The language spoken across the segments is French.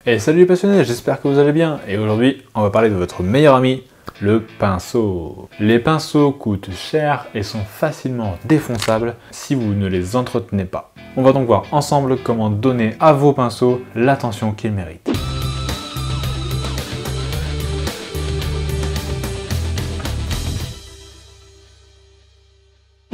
Et salut les passionnés, j'espère que vous allez bien. Et aujourd'hui, on va parler de votre meilleur ami, le pinceau. Les pinceaux coûtent cher et sont facilement défonçables si vous ne les entretenez pas. On va donc voir ensemble comment donner à vos pinceaux l'attention qu'ils méritent.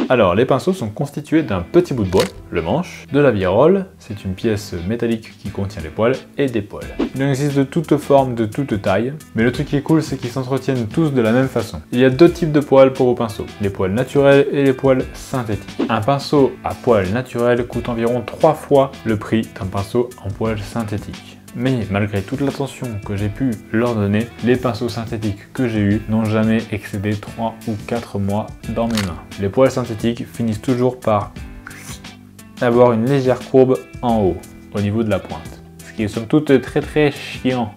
Alors, les pinceaux sont constitués d'un petit bout de bois, le manche, de la virole, c'est une pièce métallique qui contient les poils, et des poils. Il en existe de toutes formes, de toutes tailles, mais le truc qui est cool, c'est qu'ils s'entretiennent tous de la même façon. Il y a deux types de poils pour vos pinceaux, les poils naturels et les poils synthétiques. Un pinceau à poils naturels coûte environ 3 fois le prix d'un pinceau en poils synthétiques. Mais malgré toute l'attention que j'ai pu leur donner, les pinceaux synthétiques que j'ai eus n'ont jamais excédé 3 ou 4 mois dans mes mains. Les poils synthétiques finissent toujours par avoir une légère courbe en haut, au niveau de la pointe. Ce qui est somme toute très chiant.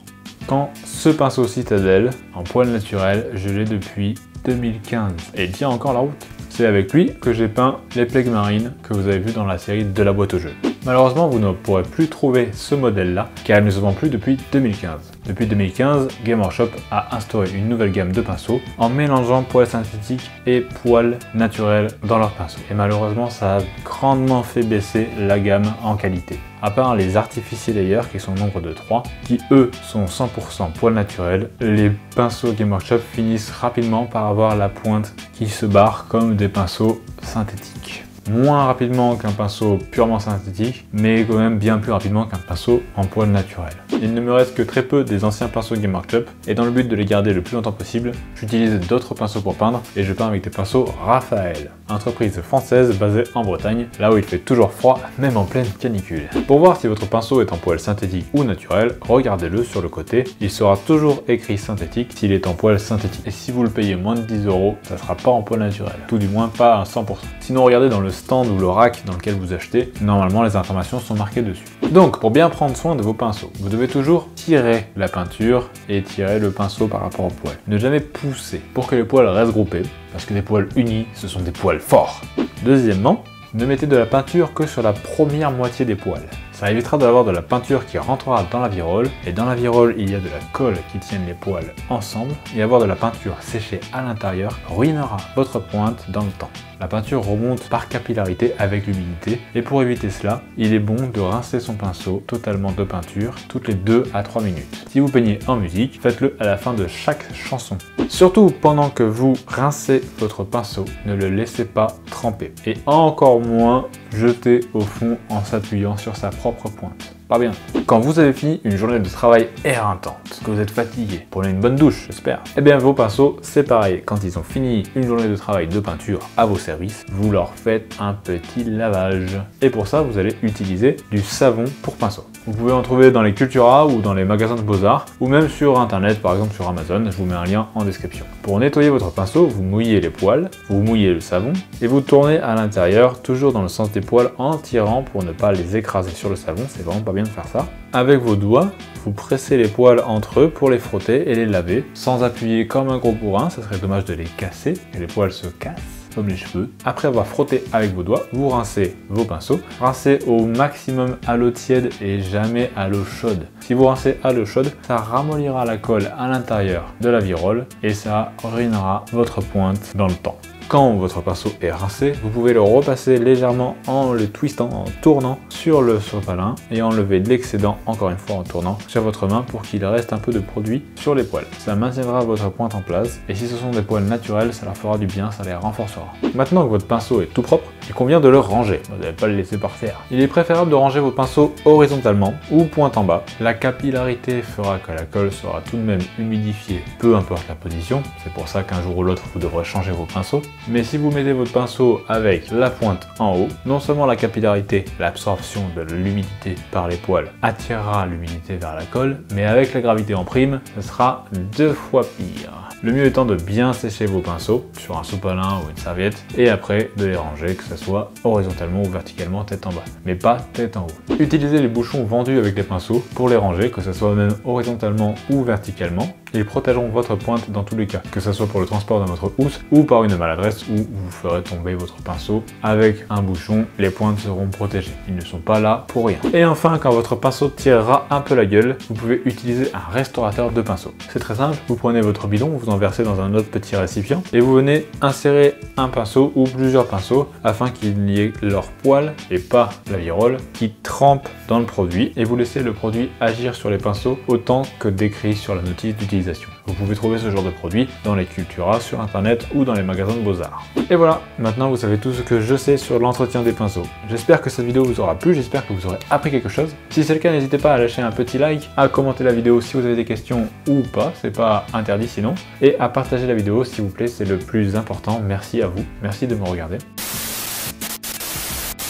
Quand ce pinceau Citadel, en poils naturels, je l'ai depuis 2015 et il tient encore la route. C'est avec lui que j'ai peint les plagues marines que vous avez vu dans la série de la boîte aux jeux. Malheureusement, vous ne pourrez plus trouver ce modèle-là, car il ne se vend plus depuis 2015. Depuis 2015, Game Workshop a instauré une nouvelle gamme de pinceaux en mélangeant poils synthétiques et poils naturels dans leurs pinceaux. Et malheureusement, ça a grandement fait baisser la gamme en qualité. À part les artificiels d'ailleurs, qui sont au nombre de 3, qui eux sont 100% poils naturels, les pinceaux Game Workshop finissent rapidement par avoir la pointe qui se barre comme des pinceaux synthétiques. Moins rapidement qu'un pinceau purement synthétique, mais quand même bien plus rapidement qu'un pinceau en poils naturel. Il ne me reste que très peu des anciens pinceaux Game Workshop, et dans le but de les garder le plus longtemps possible, j'utilise d'autres pinceaux pour peindre, et je peins avec des pinceaux Raphaël, entreprise française basée en Bretagne, là où il fait toujours froid, même en pleine canicule. Pour voir si votre pinceau est en poils synthétique ou naturel, regardez-le sur le côté, il sera toujours écrit synthétique s'il est en poils synthétique. Et si vous le payez moins de 10 €, ça sera pas en poils naturel, tout du moins pas à 100%. Sinon regardez dans le stand ou le rack dans lequel vous achetez, normalement les informations sont marquées dessus. Donc pour bien prendre soin de vos pinceaux, vous devez toujours tirer la peinture et tirer le pinceau par rapport aux poils. Ne jamais pousser pour que les poils restent groupés, parce que des poils unis, ce sont des poils forts. Deuxièmement, ne mettez de la peinture que sur la première moitié des poils. Ça évitera d'avoir de la peinture qui rentrera dans la virole, et dans la virole il y a de la colle qui tienne les poils ensemble, et avoir de la peinture séchée à l'intérieur ruinera votre pointe dans le temps. La peinture remonte par capillarité avec l'humidité, et pour éviter cela, il est bon de rincer son pinceau totalement de peinture toutes les 2 à 3 minutes. Si vous peignez en musique, faites-le à la fin de chaque chanson. Surtout pendant que vous rincez votre pinceau, ne le laissez pas tremper, et encore moins jeter au fond en s'appuyant sur sa propre pointe. Pas bien. Quand vous avez fini une journée de travail éreintante, que vous êtes fatigué, prenez une bonne douche, j'espère. Eh bien vos pinceaux, c'est pareil. Quand ils ont fini une journée de travail de peinture à vos services, vous leur faites un petit lavage. Et pour ça, vous allez utiliser du savon pour pinceau. Vous pouvez en trouver dans les Cultura ou dans les magasins de beaux-arts, ou même sur internet, par exemple sur Amazon, je vous mets un lien en description. Pour nettoyer votre pinceau, vous mouillez les poils, vous mouillez le savon, et vous tournez à l'intérieur, toujours dans le sens des poils, en tirant pour ne pas les écraser sur le savon, c'est vraiment pas bien de faire ça. Avec vos doigts, vous pressez les poils entre eux pour les frotter et les laver, sans appuyer comme un gros bourrin, ça serait dommage de les casser, et les poils se cassent comme les cheveux. Après avoir frotté avec vos doigts, vous rincez vos pinceaux. Rincez au maximum à l'eau tiède et jamais à l'eau chaude. Si vous rincez à l'eau chaude, ça ramollira la colle à l'intérieur de la virole et ça ruinera votre pointe dans le temps. Quand votre pinceau est rincé, vous pouvez le repasser légèrement en le twistant, en tournant sur le sopalin et enlever l'excédent, encore une fois en tournant sur votre main pour qu'il reste un peu de produit sur les poils. Ça maintiendra votre pointe en place et si ce sont des poils naturels, ça leur fera du bien, ça les renforcera. Maintenant que votre pinceau est tout propre, il convient de le ranger. Vous n'allez pas le laisser par terre. Il est préférable de ranger vos pinceaux horizontalement ou pointe en bas. La capillarité fera que la colle sera tout de même humidifiée, peu importe la position. C'est pour ça qu'un jour ou l'autre, vous devrez changer vos pinceaux. Mais si vous mettez votre pinceau avec la pointe en haut, non seulement la capillarité, l'absorption de l'humidité par les poils attirera l'humidité vers la colle, mais avec la gravité en prime, ce sera 2 fois pire. Le mieux étant de bien sécher vos pinceaux sur un sopalin ou une serviette et après de les ranger, que ce soit horizontalement ou verticalement tête en bas, mais pas tête en haut. Utilisez les bouchons vendus avec les pinceaux pour les ranger, que ce soit même horizontalement ou verticalement. ils protégeront votre pointe dans tous les cas, que ce soit pour le transport de votre housse ou par une maladresse où vous ferez tomber votre pinceau avec un bouchon, les pointes seront protégées. Ils ne sont pas là pour rien. Et enfin, quand votre pinceau tirera un peu la gueule, vous pouvez utiliser un restaurateur de pinceau. C'est très simple, vous prenez votre bidon, vous en versez dans un autre petit récipient et vous venez insérer un pinceau ou plusieurs pinceaux afin qu'il y ait leur poil et pas la virole qui trempe dans le produit, et vous laissez le produit agir sur les pinceaux autant que décrit sur la notice d'utilisation. Vous pouvez trouver ce genre de produit dans les Cultura, sur internet ou dans les magasins de Beaux-Arts. Et voilà, maintenant vous savez tout ce que je sais sur l'entretien des pinceaux. J'espère que cette vidéo vous aura plu, j'espère que vous aurez appris quelque chose. Si c'est le cas, n'hésitez pas à lâcher un petit like, à commenter la vidéo si vous avez des questions ou pas, c'est pas interdit sinon, et à partager la vidéo s'il vous plaît, c'est le plus important. Merci à vous, merci de me regarder.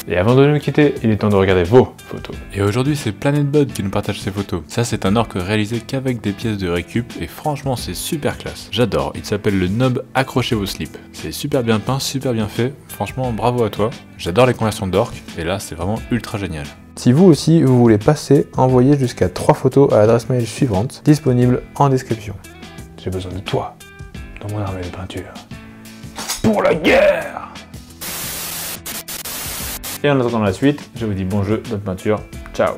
Et avant de nous quitter, il est temps de regarder vos photos. Et aujourd'hui, c'est PlanetBud qui nous partage ses photos. Ça, c'est un orque réalisé qu'avec des pièces de récup, et franchement, c'est super classe. J'adore, il s'appelle le Nob Accrochez vos slips. C'est super bien peint, super bien fait, franchement, bravo à toi. J'adore les conversions d'orques, et là, c'est vraiment ultra génial. Si vous aussi, vous voulez passer, envoyez jusqu'à 3 photos à l'adresse mail suivante, disponible en description. J'ai besoin de toi, dans mon armée de peinture. Pour la guerre! Et en attendant la suite, je vous dis bon jeu, bonne peinture, ciao!